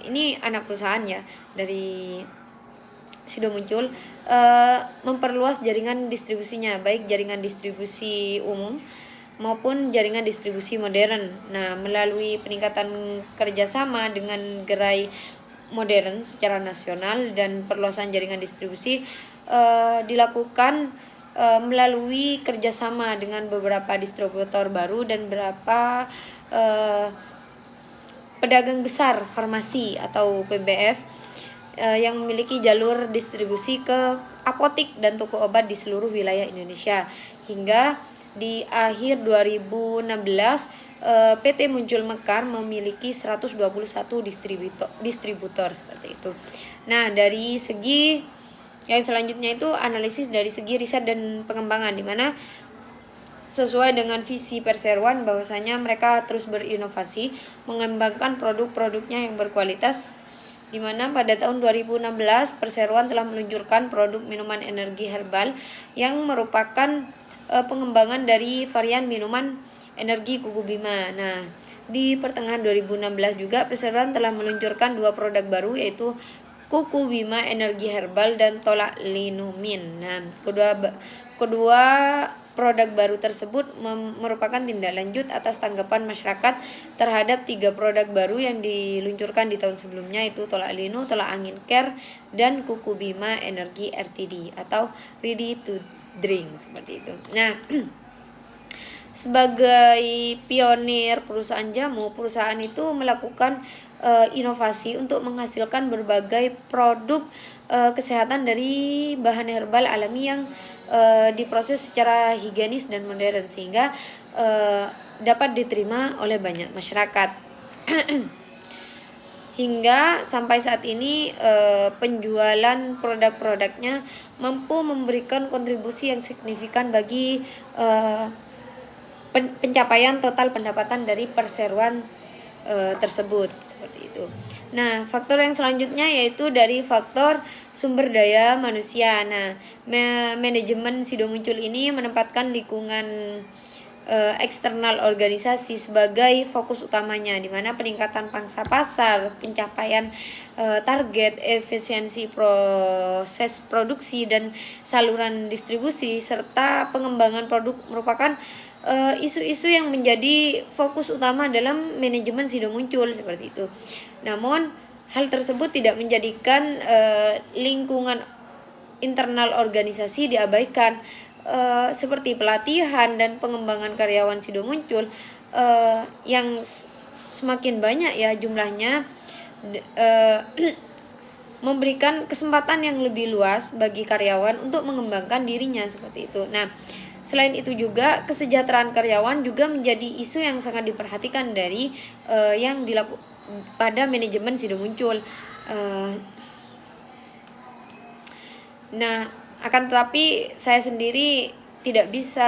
ini anak perusahaan ya dari Sido Muncul, memperluas jaringan distribusinya, baik jaringan distribusi umum maupun jaringan distribusi modern. Nah, melalui peningkatan kerjasama dengan gerai modern secara nasional dan perluasan jaringan distribusi dilakukan melalui kerjasama dengan beberapa distributor baru dan beberapa pedagang besar farmasi atau PBF yang memiliki jalur distribusi ke apotik dan toko obat di seluruh wilayah Indonesia. Hingga di akhir 2016 PT Muncul Mekar memiliki 121 distributor seperti itu. Nah, dari segi yang selanjutnya itu analisis dari segi riset dan pengembangan, di mana sesuai dengan visi Perseroan bahwasanya mereka terus berinovasi mengembangkan produk-produknya yang berkualitas, di mana pada tahun 2016 Perseroan telah meluncurkan produk minuman energi herbal yang merupakan pengembangan dari varian minuman energi Kuku Bima. Nah, di pertengahan 2016 juga Perseroan telah meluncurkan 2 produk baru, yaitu Kuku Bima energi herbal dan Tolak Linumin. Nah, kedua produk baru tersebut merupakan tindak lanjut atas tanggapan masyarakat terhadap 3 produk baru yang diluncurkan di tahun sebelumnya, yaitu Tolak Linu, Tolak Angin Care, dan Kuku Bima Energi RTD atau Ready to Drink seperti itu. Nah, sebagai pionir perusahaan jamu, perusahaan itu melakukan inovasi untuk menghasilkan berbagai produk kesehatan dari bahan herbal alami yang diproses secara higienis dan modern, sehingga dapat diterima oleh banyak masyarakat. Hingga sampai saat ini penjualan produk-produknya mampu memberikan kontribusi yang signifikan bagi pencapaian total pendapatan dari Perseroan tersebut seperti itu. Nah, faktor yang selanjutnya yaitu dari faktor sumber daya manusia. Nah, manajemen Sido Muncul ini menempatkan lingkungan eksternal organisasi sebagai fokus utamanya, di mana peningkatan pangsa pasar, pencapaian target, efisiensi proses produksi dan saluran distribusi, serta pengembangan produk merupakan isu-isu yang menjadi fokus utama dalam manajemen Sido Muncul seperti itu. Namun hal tersebut tidak menjadikan lingkungan internal organisasi diabaikan, seperti pelatihan dan pengembangan karyawan Sido Muncul yang semakin banyak ya jumlahnya, memberikan kesempatan yang lebih luas bagi karyawan untuk mengembangkan dirinya seperti itu. Nah, selain itu juga kesejahteraan karyawan juga menjadi isu yang sangat diperhatikan dari yang dilakukan pada manajemen Sido Muncul. Nah, akan tetapi saya sendiri tidak bisa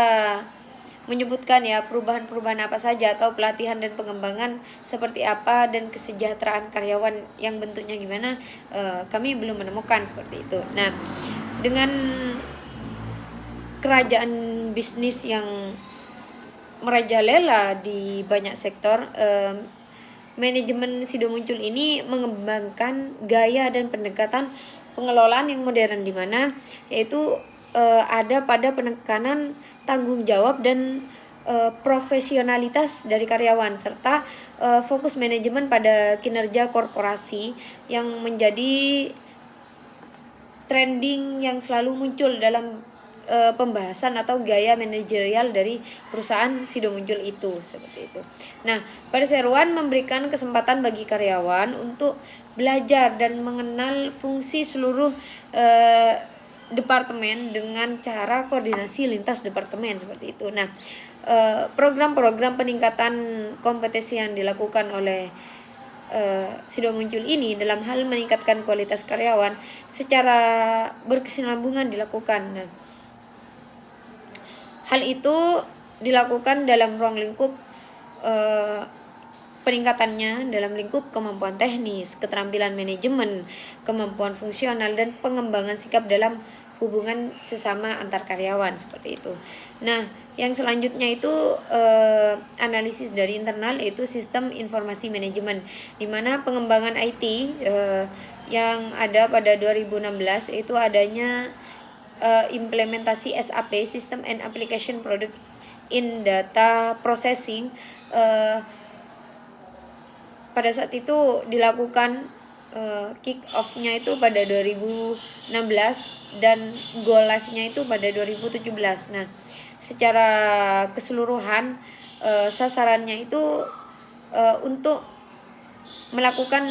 menyebutkan ya perubahan-perubahan apa saja atau pelatihan dan pengembangan seperti apa dan kesejahteraan karyawan yang bentuknya gimana, kami belum menemukan seperti itu. Nah, dengan kerajaan bisnis yang merajalela di banyak sektor, manajemen Sido Muncul ini mengembangkan gaya dan pendekatan pengelolaan yang modern, di mana yaitu ada pada penekanan tanggung jawab dan profesionalitas dari karyawan, serta fokus manajemen pada kinerja korporasi yang menjadi trending yang selalu muncul dalam pembahasan atau gaya manajerial dari perusahaan Sido Muncul itu, seperti itu. Nah, perseroan memberikan kesempatan bagi karyawan untuk belajar dan mengenal fungsi seluruh departemen dengan cara koordinasi lintas departemen seperti itu. Nah, program-program peningkatan kompetensi yang dilakukan oleh Sido Muncul ini dalam hal meningkatkan kualitas karyawan secara berkesinambungan dilakukan. Nah, hal itu dilakukan dalam ruang lingkup peningkatannya dalam lingkup kemampuan teknis, keterampilan manajemen, kemampuan fungsional, dan pengembangan sikap dalam hubungan sesama antar karyawan seperti itu. Nah, yang selanjutnya itu analisis dari internal, yaitu sistem informasi manajemen, di mana pengembangan IT yang ada pada 2016 itu adanya implementasi SAP, System and Application Product in Data Processing. Pada saat itu dilakukan kick off-nya itu pada 2016 dan go live-nya itu pada 2017. Nah, secara keseluruhan sasarannya itu untuk melakukan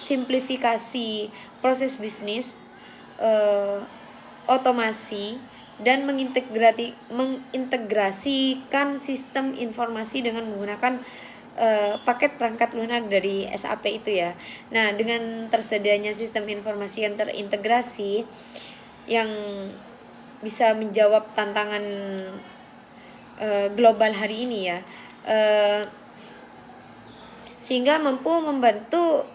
simplifikasi proses bisnis, otomasi, dan mengintegrasikan sistem informasi dengan menggunakan paket perangkat lunak dari SAP itu ya. Nah, dengan tersedianya sistem informasi yang terintegrasi yang bisa menjawab tantangan global hari ini ya, sehingga mampu membantu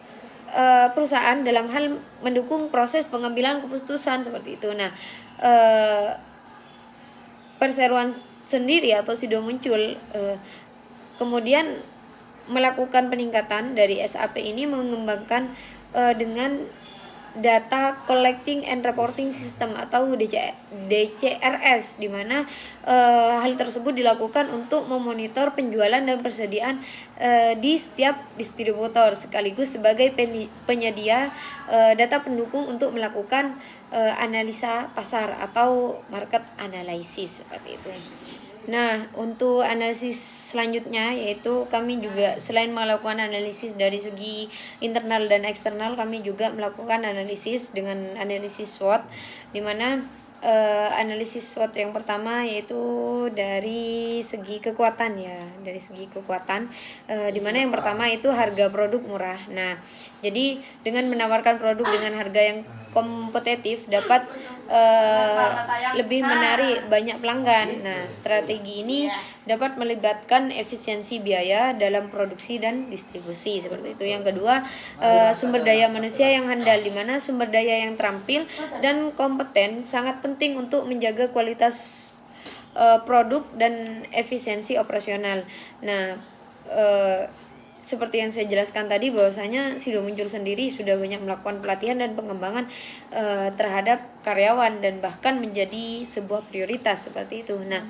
perusahaan dalam hal mendukung proses pengambilan keputusan seperti itu. Nah, perseroan sendiri atau Sido Muncul kemudian melakukan peningkatan dari SAP ini, mengembangkan dengan data collecting and reporting system atau DCRS, di mana hal tersebut dilakukan untuk memonitor penjualan dan persediaan di setiap distributor, sekaligus sebagai penyedia data pendukung untuk melakukan analisa pasar atau market analysis seperti itu. Nah, untuk analisis selanjutnya yaitu kami juga selain melakukan analisis dari segi internal dan eksternal, kami juga melakukan analisis dengan analisis SWOT, di mana analisis SWOT yang pertama yaitu dari segi kekuatan ya, dari segi kekuatan, di mana yang pertama itu harga produk murah. Nah, jadi dengan menawarkan produk dengan harga yang kompetitif dapat lebih menarik banyak pelanggan. Nah, strategi ini dapat melibatkan efisiensi biaya dalam produksi dan distribusi seperti itu. Yang kedua, sumber daya manusia yang handal, di mana sumber daya yang terampil dan kompeten sangat penting untuk menjaga kualitas produk dan efisiensi operasional. Nah, seperti yang saya jelaskan tadi, bahwasanya Sido Muncul sendiri sudah banyak melakukan pelatihan dan pengembangan terhadap karyawan dan bahkan menjadi sebuah prioritas seperti itu. Nah,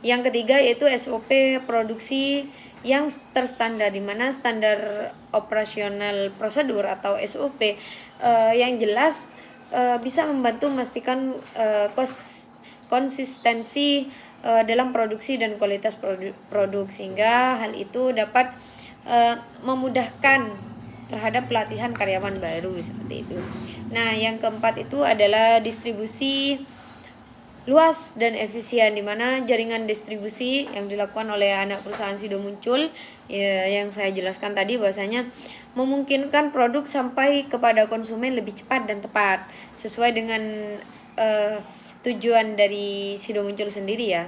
yang ketiga yaitu SOP produksi yang terstandar, di mana standar operasional prosedur atau SOP yang jelas bisa membantu memastikan konsistensi dalam produksi dan kualitas produk, sehingga hal itu dapat memudahkan terhadap pelatihan karyawan baru seperti itu. Nah, yang keempat itu adalah distribusi luas dan efisien, di mana jaringan distribusi yang dilakukan oleh anak perusahaan Sido Muncul ya, yang saya jelaskan tadi, bahwasanya memungkinkan produk sampai kepada konsumen lebih cepat dan tepat sesuai dengan tujuan dari Sido Muncul sendiri ya.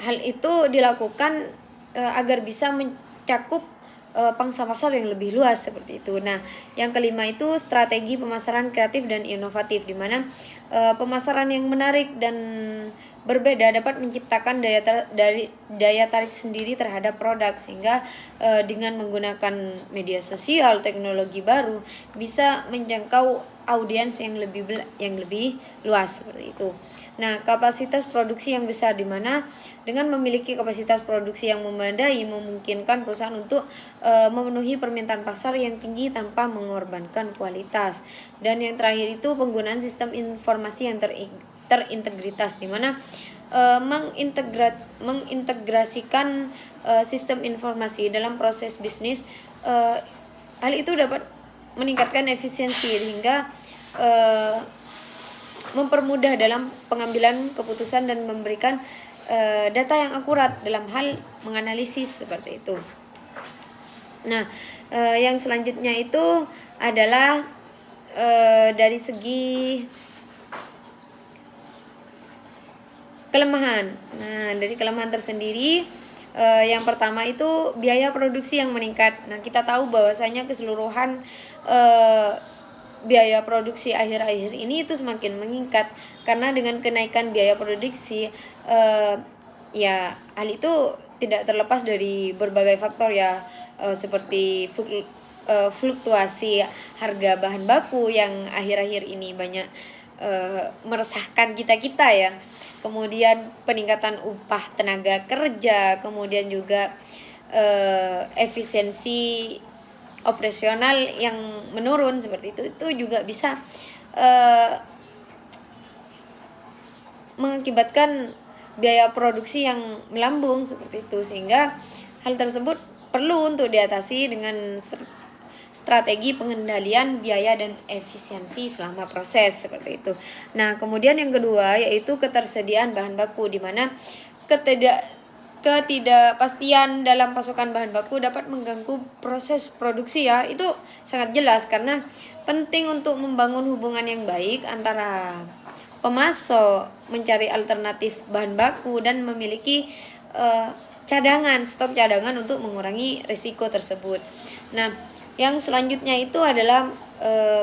Hal itu dilakukan agar bisa mencakup pangsa pasar yang lebih luas seperti itu. Nah, yang kelima itu strategi pemasaran kreatif dan inovatif, di mana pemasaran yang menarik dan berbeda dapat menciptakan daya tarik sendiri terhadap produk, sehingga dengan menggunakan media sosial, teknologi baru bisa menjangkau audiens yang lebih luas seperti itu. Nah, kapasitas produksi yang besar, di mana dengan memiliki kapasitas produksi yang memadai memungkinkan perusahaan untuk memenuhi permintaan pasar yang tinggi tanpa mengorbankan kualitas. Dan yang terakhir itu penggunaan sistem informasi yang terintegritas, di mana mengintegrasikan sistem informasi dalam proses bisnis. Hal itu dapat meningkatkan efisiensi hingga mempermudah dalam pengambilan keputusan dan memberikan data yang akurat dalam hal menganalisis seperti itu. Nah, yang selanjutnya itu adalah dari segi kelemahan. Nah, dari kelemahan tersendiri, yang pertama itu biaya produksi yang meningkat. Nah, kita tahu bahwasanya keseluruhan biaya produksi akhir-akhir ini itu semakin meningkat, karena dengan kenaikan biaya produksi ya hal itu tidak terlepas dari berbagai faktor ya, seperti fluktuasi harga bahan baku yang akhir-akhir ini banyak meresahkan kita ya. Kemudian peningkatan upah tenaga kerja, kemudian juga efisiensi operasional yang menurun seperti itu juga bisa mengakibatkan biaya produksi yang melambung seperti itu, sehingga hal tersebut perlu untuk diatasi dengan strategi pengendalian biaya dan efisiensi selama proses seperti itu. Nah, kemudian yang kedua yaitu ketersediaan bahan baku, di mana ketidakpastian dalam pasokan bahan baku dapat mengganggu proses produksi ya. Itu sangat jelas, karena penting untuk membangun hubungan yang baik antara pemasok, mencari alternatif bahan baku, dan memiliki stok cadangan untuk mengurangi risiko tersebut. Nah, yang selanjutnya itu adalah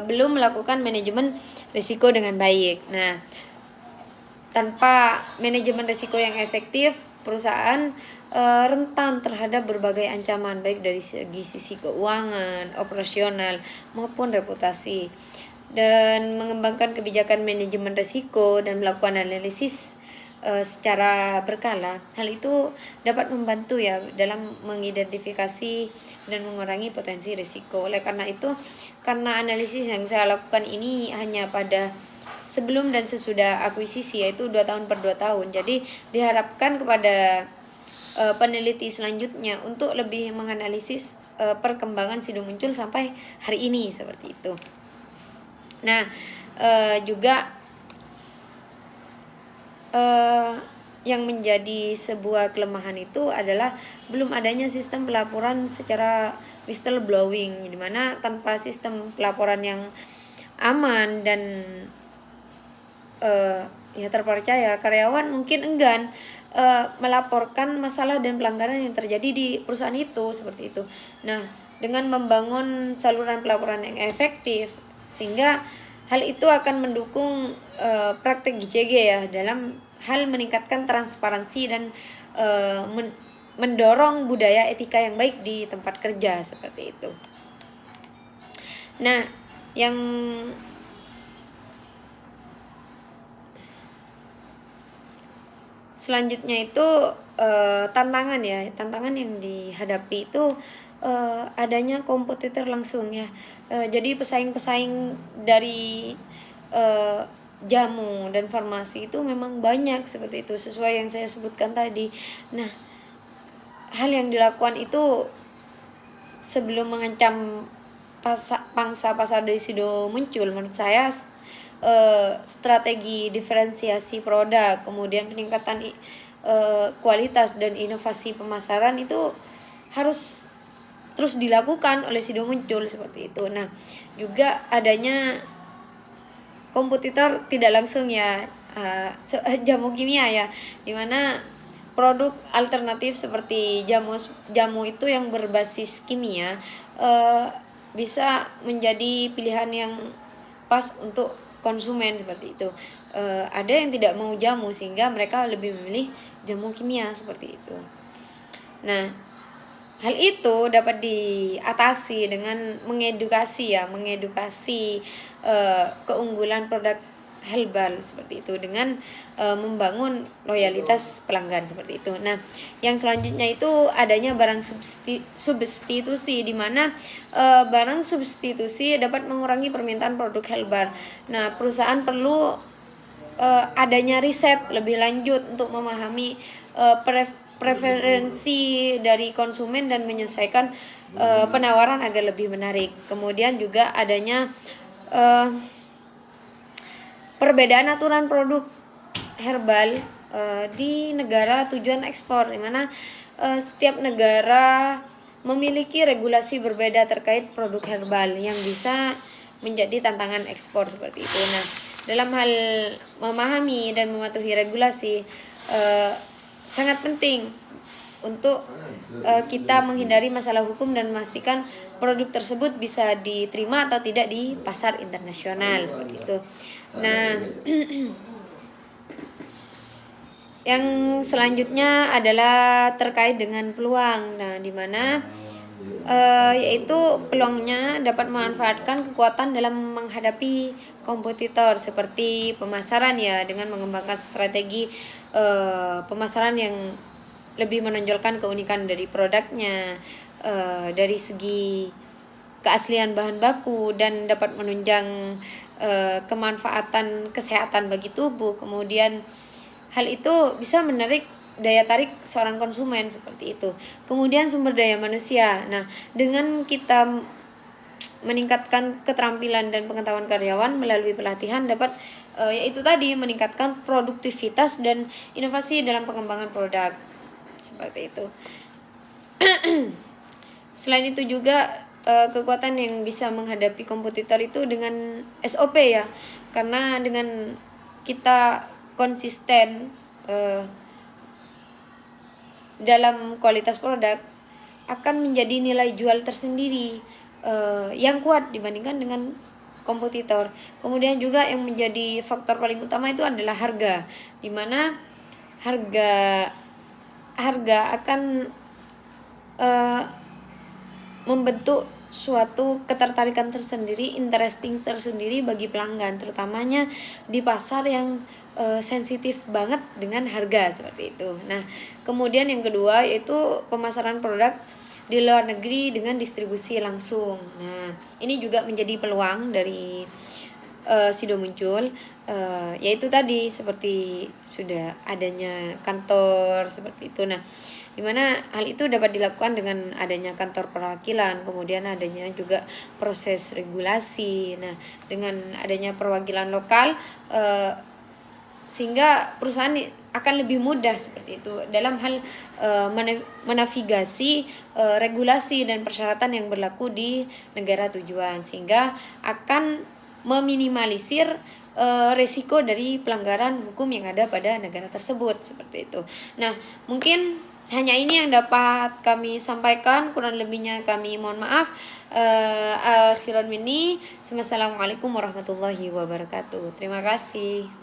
belum melakukan manajemen risiko dengan baik. Nah, tanpa manajemen risiko yang efektif, perusahaan rentan terhadap berbagai ancaman, baik dari sisi keuangan, operasional, maupun reputasi. Dan mengembangkan kebijakan manajemen risiko dan melakukan analisis secara berkala, hal itu dapat membantu ya dalam mengidentifikasi dan mengurangi potensi risiko. Oleh karena itu, karena analisis yang saya lakukan ini hanya pada sebelum dan sesudah akuisisi, yaitu 2 tahun per 2 tahun. Jadi diharapkan kepada peneliti selanjutnya untuk lebih menganalisis perkembangan Sido Muncul sampai hari ini seperti itu. Nah, juga yang menjadi sebuah kelemahan itu adalah belum adanya sistem pelaporan secara whistleblowing, di mana tanpa sistem pelaporan yang aman dan ya terpercaya, karyawan mungkin enggan melaporkan masalah dan pelanggaran yang terjadi di perusahaan itu seperti itu. Nah, dengan membangun saluran pelaporan yang efektif, sehingga hal itu akan mendukung praktek GCG ya dalam hal meningkatkan transparansi dan mendorong budaya etika yang baik di tempat kerja seperti itu. Nah, yang selanjutnya itu tantangan yang dihadapi itu adanya kompetitor langsung ya. Jadi pesaing-pesaing dari jamu dan farmasi itu memang banyak seperti itu, sesuai yang saya sebutkan tadi. Nah, hal yang dilakukan itu sebelum mengancam pangsa pasar dari Sido muncul, menurut saya strategi diferensiasi produk, kemudian peningkatan kualitas dan inovasi pemasaran itu harus terus dilakukan oleh Sido muncul seperti itu. Nah, juga adanya kompetitor tidak langsung ya, jamu kimia ya, dimana produk alternatif seperti jamu itu yang berbasis kimia bisa menjadi pilihan yang pas untuk konsumen seperti itu. Ada yang tidak mau jamu sehingga mereka lebih memilih jamu kimia seperti itu. Nah, hal itu dapat diatasi dengan mengedukasi keunggulan produk herbal seperti itu, dengan membangun loyalitas pelanggan seperti itu. Nah, yang selanjutnya itu adanya barang substitusi, di mana barang substitusi dapat mengurangi permintaan produk herbal. Nah, perusahaan perlu adanya riset lebih lanjut untuk memahami preferensi dari konsumen dan menyesuaikan penawaran agar lebih menarik. Kemudian juga adanya perbedaan aturan produk herbal di negara tujuan ekspor, di mana setiap negara memiliki regulasi berbeda terkait produk herbal yang bisa menjadi tantangan ekspor seperti itu. Nah, dalam hal memahami dan mematuhi regulasi sangat penting untuk kita menghindari masalah hukum dan memastikan produk tersebut bisa diterima atau tidak di pasar internasional seperti itu. Nah, yang selanjutnya adalah terkait dengan peluang. Nah, di mana yaitu peluangnya dapat memanfaatkan kekuatan dalam menghadapi kompetitor seperti pemasaran ya, dengan mengembangkan strategi pemasaran yang lebih menonjolkan keunikan dari produknya dari segi keaslian bahan baku, dan dapat menunjang kemanfaatan kesehatan bagi tubuh. Kemudian hal itu bisa menarik daya tarik seorang konsumen seperti itu. Kemudian sumber daya manusia. Nah, dengan kita meningkatkan keterampilan dan pengetahuan karyawan melalui pelatihan dapat yaitu tadi meningkatkan produktivitas dan inovasi dalam pengembangan produk seperti itu. Selain itu juga kekuatan yang bisa menghadapi kompetitor itu dengan SOP ya, karena dengan kita konsisten dalam kualitas produk akan menjadi nilai jual tersendiri yang kuat dibandingkan dengan kompetitor. Kemudian juga yang menjadi faktor paling utama itu adalah harga, di mana harga akan membentuk suatu ketertarikan tersendiri, interesting tersendiri bagi pelanggan, terutamanya di pasar yang sensitif banget dengan harga seperti itu. Nah, kemudian yang kedua yaitu pemasaran produk di luar negeri dengan distribusi langsung. Nah, ini juga menjadi peluang dari Sido muncul, yaitu tadi seperti sudah adanya kantor seperti itu. Nah, dimana hal itu dapat dilakukan dengan adanya kantor perwakilan, kemudian adanya juga proses regulasi. Nah, dengan adanya perwakilan lokal sehingga perusahaan akan lebih mudah seperti itu dalam hal menavigasi regulasi dan persyaratan yang berlaku di negara tujuan, sehingga akan meminimalisir resiko dari pelanggaran hukum yang ada pada negara tersebut seperti itu. Nah, mungkin hanya ini yang dapat kami sampaikan, kurang lebihnya kami mohon maaf. Akhiran minni, wassalamualaikum warahmatullahi wabarakatuh. Terima kasih.